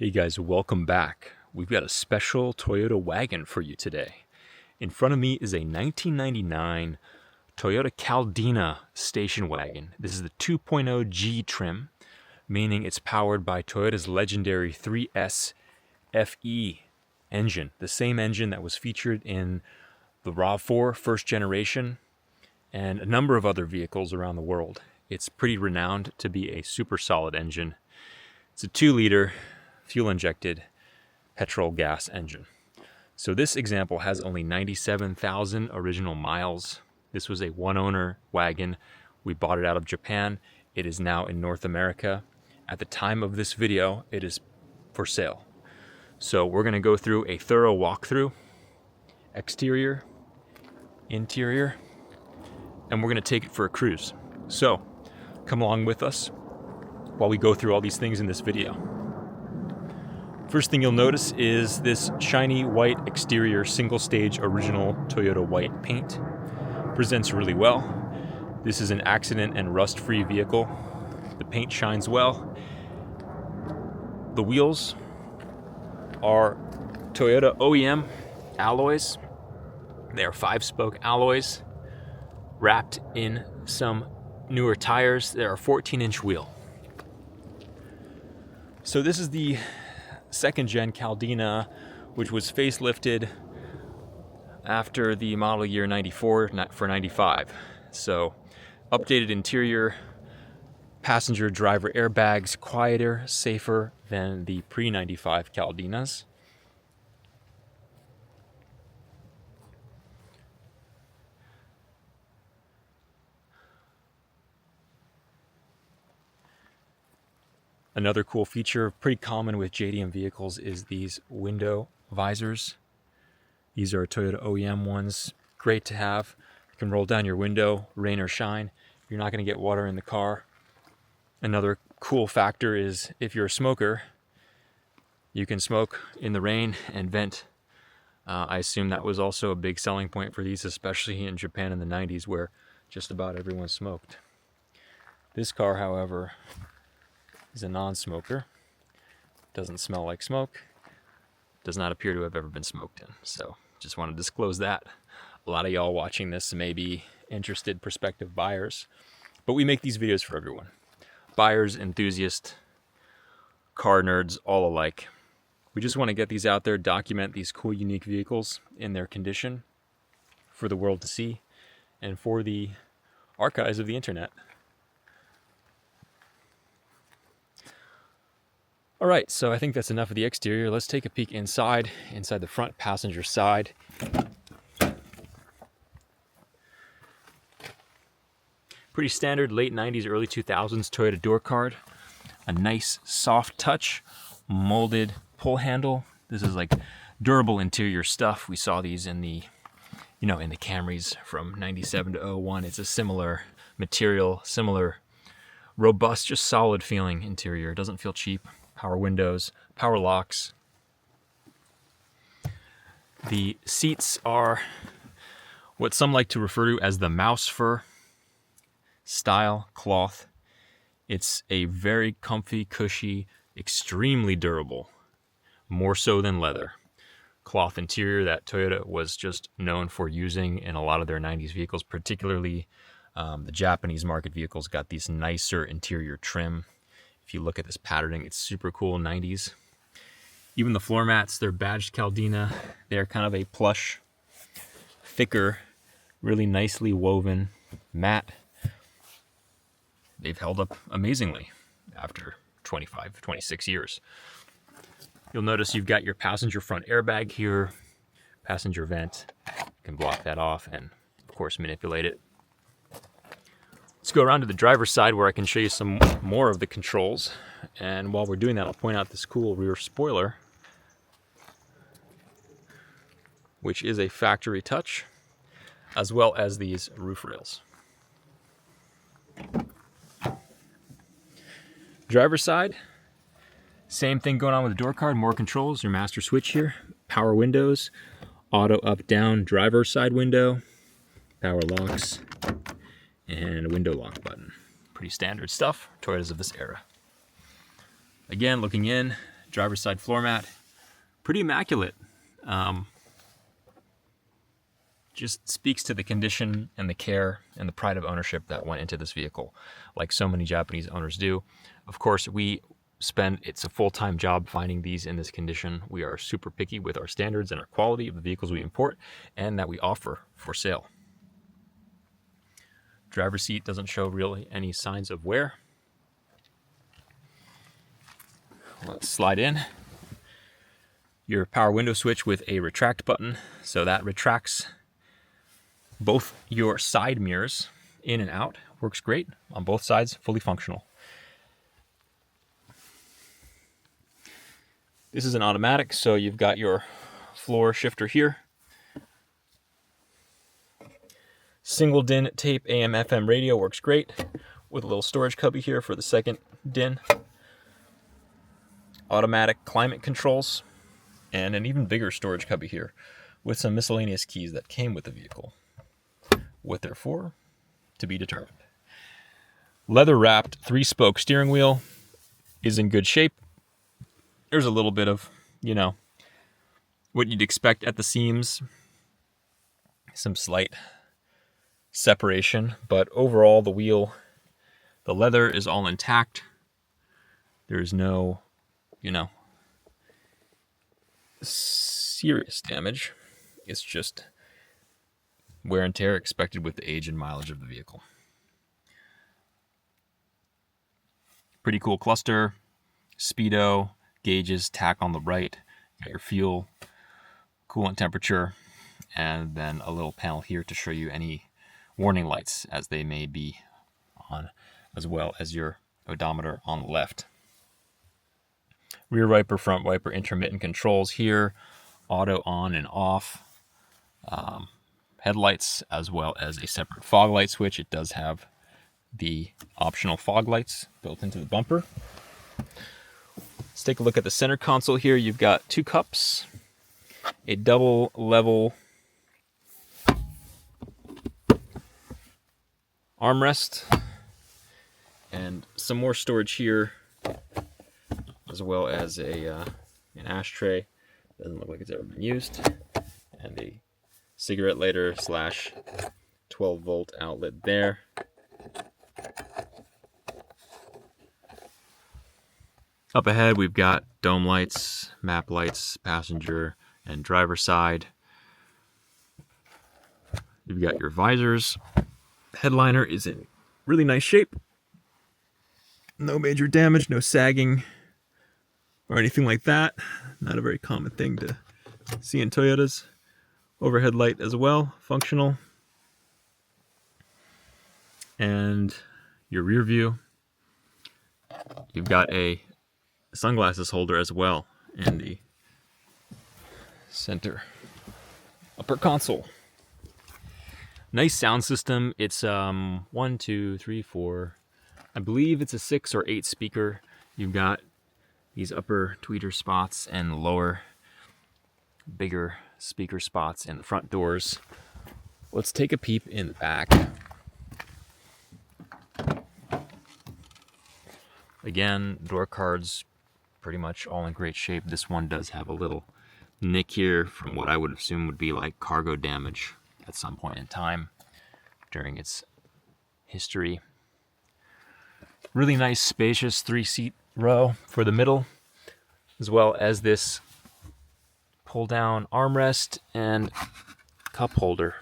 Hey guys, welcome back. We've got a special Toyota wagon for you today. In front of me is a 1999 Toyota Caldina station wagon. This is the 2.0 G trim, meaning it's powered by Toyota's legendary 3S FE engine, the same engine that was featured in the RAV4 first generation and a number of other vehicles around the world. It's pretty renowned to be a super solid engine. It's a 2-liter fuel-injected petrol gas engine. So this example has only 97,000 original miles. This was a one-owner wagon. We bought it out of Japan. It is now in North America. At the time of this video, it is for sale. So we're going to go through a thorough walkthrough, exterior, interior, and we're going to take it for a cruise. So come along with us while we go through all these things in this video. First thing you'll notice is this shiny white exterior single-stage original Toyota white paint. Presents really well. This is an accident and rust-free vehicle. The paint shines well. The wheels are Toyota OEM alloys. They are 5-spoke alloys wrapped in some newer tires. They're a 14-inch wheel. So this is the second gen Caldina, which was facelifted after the model year 94 for 95. So updated interior, passenger driver airbags, quieter, safer than the pre-95 Caldinas. Another cool feature, pretty common with JDM vehicles, is these window visors. These are Toyota OEM ones. Great to have. You can roll down your window, rain or shine. You're not going to get water in the car. Another cool factor is if you're a smoker, you can smoke in the rain and vent. I assume that was also a big selling point for these, especially in Japan in the 90s where just about everyone smoked. This car, however, is a non-smoker. Doesn't smell like smoke. Does not appear to have ever been smoked in. So just want to disclose that. A lot of y'all watching this may be interested prospective buyers, but we make these videos for everyone. Buyers, enthusiasts, car nerds, all alike. We just want to get these out there, document these cool, unique vehicles in their condition for the world to see and for the archives of the internet. All right, so I think that's enough of the exterior. Let's take a peek inside the front passenger side. Pretty standard late 90s, early 2000s Toyota door card. A nice soft touch, molded pull handle. This is like durable interior stuff. We saw these in the, in the Camrys from 97 to 01. It's a similar material, similar robust, just solid feeling interior. It doesn't feel cheap. Power windows, power locks. The seats are what some like to refer to as the mouse fur style cloth. It's a very comfy, cushy, extremely durable, more so than leather, cloth interior that Toyota was just known for using in a lot of their 90s vehicles, particularly the Japanese market vehicles got these nicer interior trim. If you look at this patterning, it's super cool, 90s. Even the floor mats, they're badged Caldina. They're kind of a plush, thicker, really nicely woven mat. They've held up amazingly after 25, 26 years. You'll notice you've got your passenger front airbag here, passenger vent. You can block that off and, of course, manipulate it. Let's go around to the driver's side where I can show you some more of the controls. And while we're doing that, I'll point out this cool rear spoiler, which is a factory touch, as well as these roof rails. Driver's side, same thing going on with the door card, more controls, your master switch here, power windows, auto up down driver's side window, power locks, and a window lock button. Pretty standard stuff, Toyotas of this era. Again, looking in, Driver's side floor mat, pretty immaculate. Just speaks to the condition and the care and the pride of ownership that went into this vehicle, like so many Japanese owners do. Of course, it's a full-time job finding these in this condition. We are super picky with our standards and our quality of the vehicles we import and that we offer for sale. Driver's seat doesn't show really any signs of wear. Let's slide in. Your power window switch with a retract button, so that retracts both your side mirrors in and out. Works great on both sides, fully functional. This is an automatic, so you've got your floor shifter here. Single DIN tape AM FM radio works great with a little storage cubby here for the second DIN. Automatic climate controls and an even bigger storage cubby here with some miscellaneous keys that came with the vehicle. What they're for, to be determined. Leather wrapped 3-spoke steering wheel is in good shape. There's a little bit of, what you'd expect at the seams. Some slight separation, but overall the leather is all intact. There's no, serious damage. It's just wear and tear expected with the age and mileage of the vehicle. Pretty cool cluster, speedo, gauges, tack on the right, got your fuel, coolant temperature, and then a little panel here to show you any warning lights as they may be on, as well as your odometer on the left. Rear wiper, front wiper, intermittent controls here, auto on and off. Headlights, as well as a separate fog light switch. It does have the optional fog lights built into the bumper. Let's take a look at the center console here. You've got 2 cups, a double level armrest, and some more storage here, as well as an ashtray. Doesn't look like it's ever been used, and a cigarette lighter / 12-volt outlet there. Up ahead, we've got dome lights, map lights, passenger and driver side. You've got your visors. Headliner is in really nice shape. No major damage, no sagging or anything like that. Not a very common thing to see in Toyotas. Overhead light as well, functional. And your rear view, you've got a sunglasses holder as well in the center upper console. Nice sound system. It's 1, 2, 3, 4. I believe it's a 6 or 8 speaker. You've got these upper tweeter spots and lower, bigger speaker spots in the front doors. Let's take a peep in the back. Again, door cards pretty much all in great shape. This one does have a little nick here from what I would assume would be like cargo damage at some point in time during its history. Really nice, spacious 3-seat row for the middle, as well as this pull-down armrest and cup holder.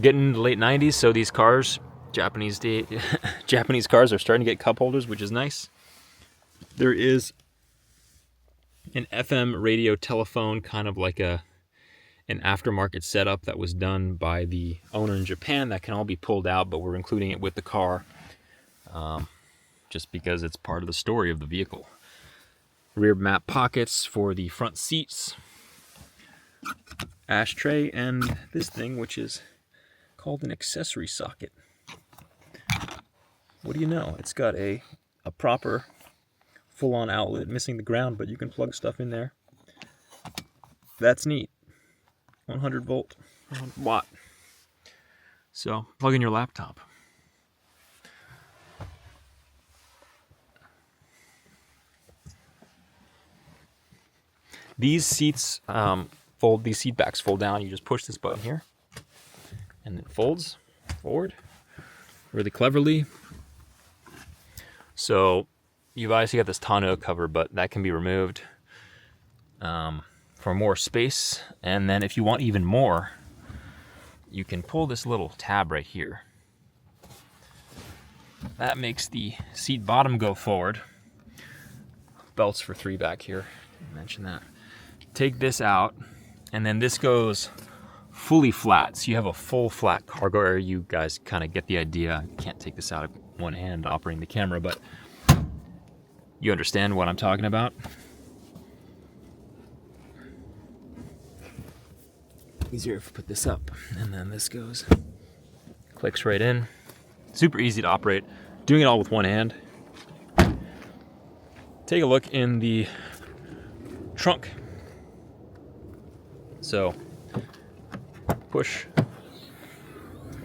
Getting into the late 90s, so these cars, Japanese cars, are starting to get cup holders, which is nice. There is an FM radio telephone, kind of like an aftermarket setup that was done by the owner in Japan that can all be pulled out, but we're including it with the car just because it's part of the story of the vehicle. Rear map pockets for the front seats, ashtray, and this thing, which is called an accessory socket. What do you know? It's got a proper full-on outlet missing the ground, but you can plug stuff in there. That's neat. 100 volt, 100 watt. So plug in your laptop. These seats these seat backs fold down. You just push this button here, and it folds forward really cleverly. So you've obviously got this tonneau cover, but that can be removed for more space. And then if you want even more, you can pull this little tab right here. That makes the seat bottom go forward. Belts for 3 back here, didn't mention that. Take this out, and then this goes fully flat. So you have a full flat cargo area. You guys kind of get the idea. I can't take this out of one hand operating the camera, but you understand what I'm talking about. Easier if I put this up, and then this goes, clicks right in. Super easy to operate. Doing it all with one hand. Take a look in the trunk. So, push,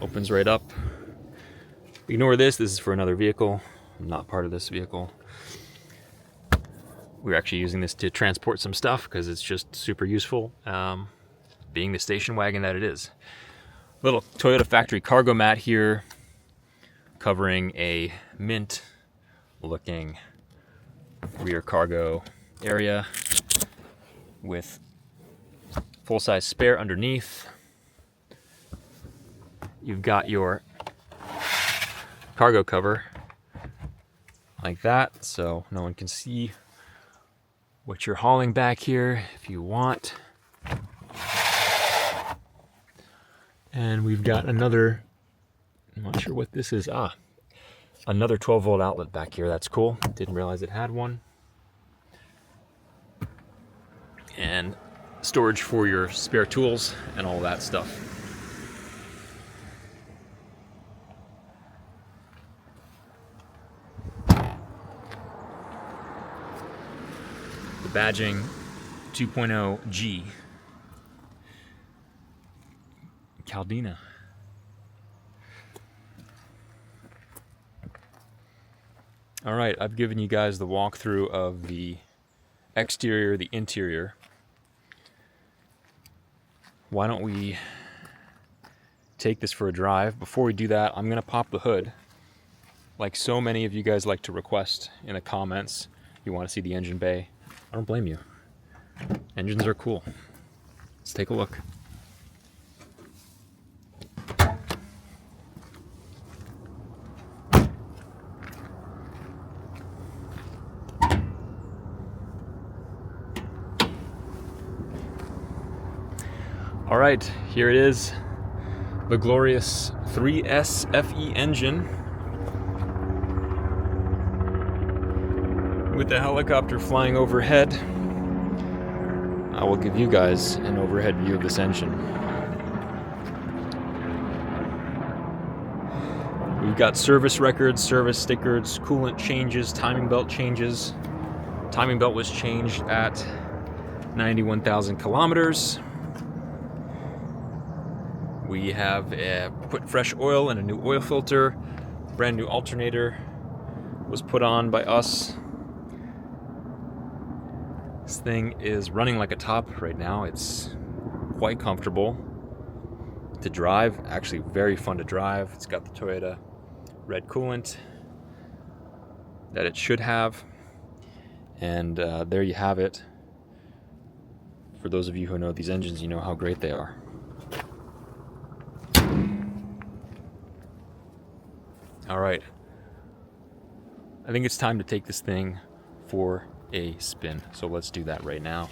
opens right up. Ignore this is for another vehicle. I'm not part of this vehicle. We're actually using this to transport some stuff because it's just super useful, being the station wagon that it is. Little Toyota factory cargo mat here, covering a mint looking rear cargo area with full-size spare underneath. You've got your cargo cover like that, so no one can see what you're hauling back here if you want. And we've got another, I'm not sure what this is. Another 12-volt outlet back here. That's cool. Didn't realize it had one. And storage for your spare tools and all that stuff. The badging 2.0 G Caldina. All right, I've given you guys the walkthrough of the exterior, the interior. Why don't we take this for a drive? Before we do that, I'm gonna pop the hood. Like so many of you guys like to request in the comments, you want to see the engine bay. I don't blame you. Engines are cool. Let's take a look. All right, here it is, the glorious 3S FE engine with the helicopter flying overhead. I will give you guys an overhead view of this engine. We've got service records, service stickers, coolant changes, timing belt changes. Timing belt was changed at 91,000 kilometers. We have put fresh oil in a new oil filter. Brand new alternator was put on by us. This thing is running like a top right now. It's quite comfortable to drive, actually very fun to drive. It's got the Toyota red coolant that it should have. And there you have it. For those of you who know these engines, you know how great they are. All right, I think it's time to take this thing for a spin. So let's do that right now.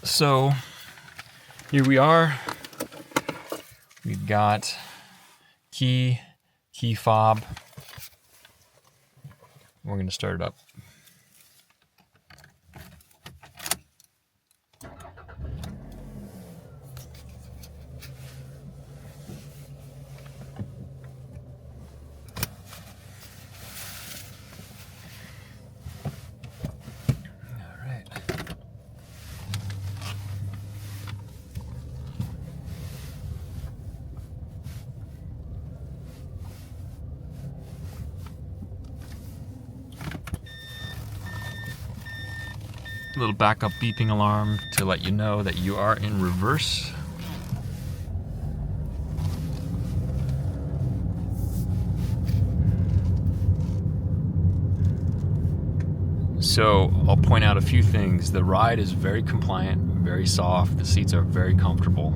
So here we are. We've got key fob. We're going to start it up. Little backup beeping alarm to let you know that you are in reverse. So I'll point out a few things. The ride is very compliant, very soft. The seats are very comfortable.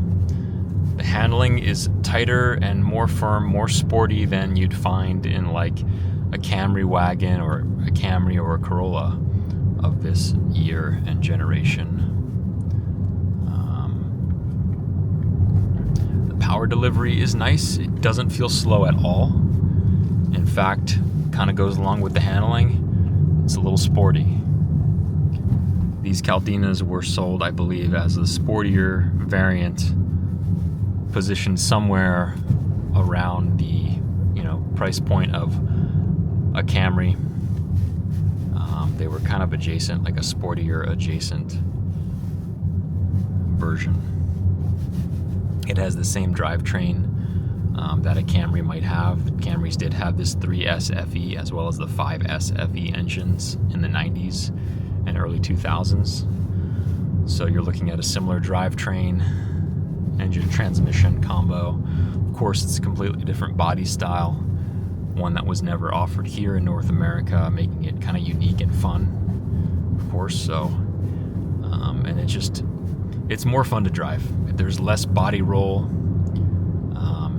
The handling is tighter and more firm, more sporty than you'd find in like a Camry wagon or a Camry or a Corolla of this year and generation. The power delivery is nice. It doesn't feel slow at all. In fact, kind of goes along with the handling. It's a little sporty. These Caldinas were sold, I believe, as a sportier variant, positioned somewhere around the, price point of a Camry. They were kind of adjacent, like a sportier adjacent version. It has the same drivetrain that a Camry might have. Camrys did have this 3S FE as well as the 5S FE engines in the 90s and early 2000s. So you're looking at a similar drivetrain, engine transmission combo. Of course, it's a completely different body style, one that was never offered here in North America, making it kind of unique and fun, of course. So, and it's more fun to drive. There's less body roll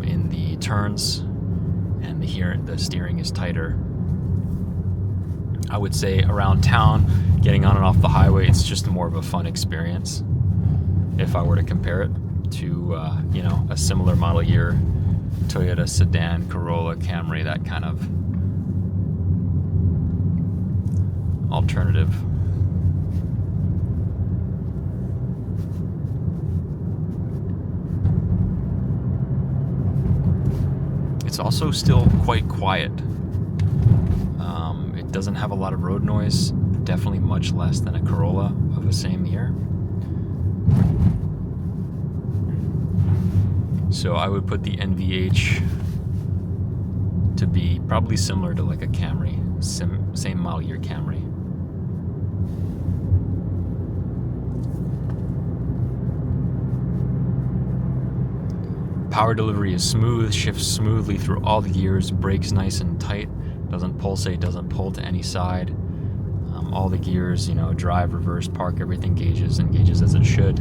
in the turns, and the steering is tighter. I would say around town, getting on and off the highway, it's just more of a fun experience. If I were to compare it to, a similar model year Toyota sedan, Corolla, Camry, that kind of alternative. It's also still quite quiet. It doesn't have a lot of road noise, definitely much less than a Corolla of the same year. So I would put the NVH to be probably similar to like a Camry, same model year Camry. Power delivery is smooth, shifts smoothly through all the gears, brakes nice and tight, doesn't pulsate, doesn't pull to any side. All the gears, drive, reverse, park, everything engages as it should.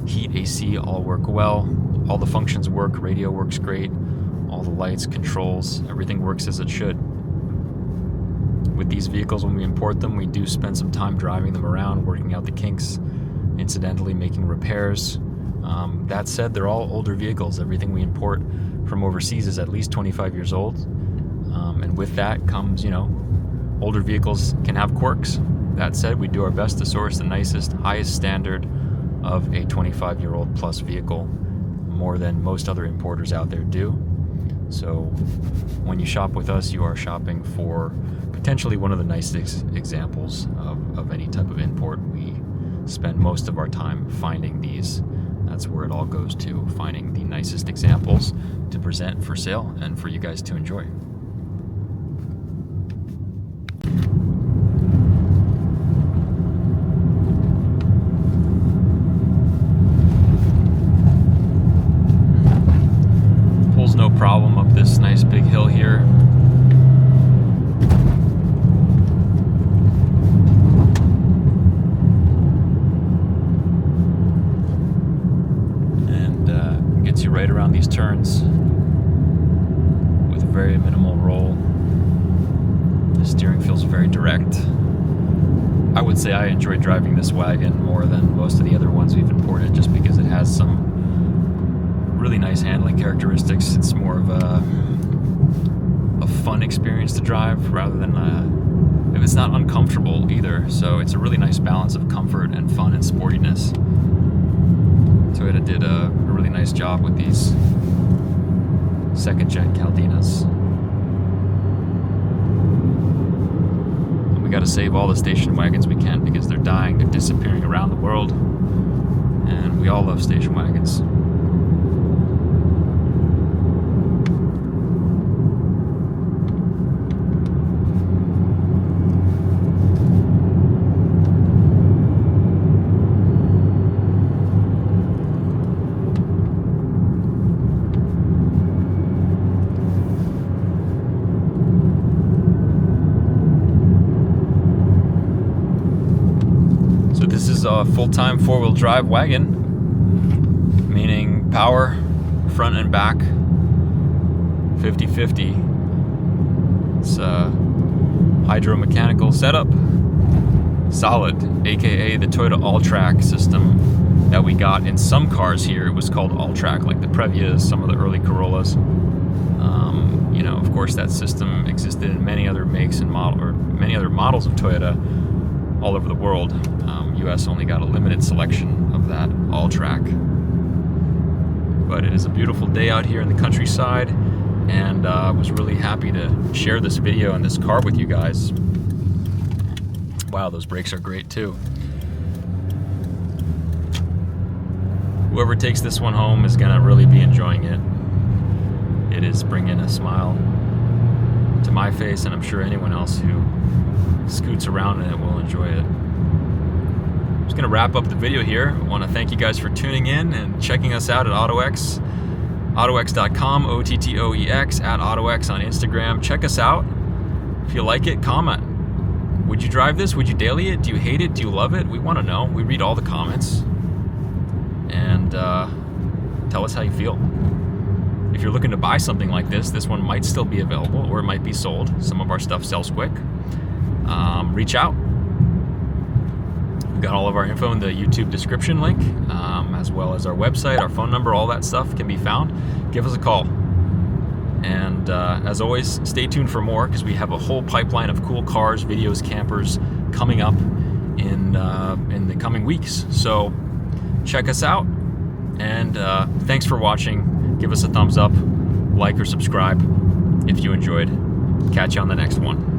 Heat, AC, all work well. All the functions work, radio works great. All the lights, controls, everything works as it should. With these vehicles, when we import them, we do spend some time driving them around, working out the kinks, incidentally making repairs. That said, they're all older vehicles. Everything we import from overseas is at least 25 years old. And with that comes, older vehicles can have quirks. That said, we do our best to source the nicest, highest standard of a 25-year-old plus vehicle, more than most other importers out there do. So when you shop with us, you are shopping for potentially one of the nicest examples of any type of import. We spend most of our time finding these. That's where it all goes to, finding the nicest examples to present for sale and for you guys to enjoy. Pulls no problem up this nice big hill here. Gets you right around these turns with very minimal roll. The steering feels very direct. I would say I enjoy driving this wagon more than most of the other ones we've imported, just because it has some really nice handling characteristics. It's more of a fun experience to drive rather than if it's not uncomfortable either. So it's a really nice balance of comfort and fun and sportiness. Toyota did a really nice job with these second-gen Caldinas. And we got to save all the station wagons we can because they're dying, they're disappearing around the world, and we all love station wagons. is a full-time four-wheel drive wagon, meaning power, front and back, 50-50. It's a hydromechanical setup, solid, aka the Toyota All-Track system that we got in some cars here. It was called All-Track, like the Previas, some of the early Corollas. You know, of course, that system existed in many other makes and many other models of Toyota all over the world. US only got a limited selection of that All-Track. But it is a beautiful day out here in the countryside, and I was really happy to share this video and this car with you guys. Wow, those brakes are great too. Whoever takes this one home is gonna really be enjoying it. It is bringing a smile to my face, and I'm sure anyone else who scoots around in it will enjoy it. I'm just gonna wrap up the video here. I wanna thank you guys for tuning in and checking us out at Ottoex. Ottoex.com, Ottoex, at Ottoex on Instagram. Check us out. If you like it, comment. Would you drive this? Would you daily it? Do you hate it? Do you love it? We wanna know. We read all the comments. And tell us how you feel. If you're looking to buy something like this one might still be available, or it might be sold. Some of our stuff sells quick. Reach out. We've got all of our info in the YouTube description link, as well as our website, our phone number, all that stuff can be found. Give us a call. And as always, stay tuned for more, because we have a whole pipeline of cool cars, videos, campers coming up in the coming weeks. So check us out, and thanks for watching. Give us a thumbs up, like or subscribe if you enjoyed. Catch you on the next one.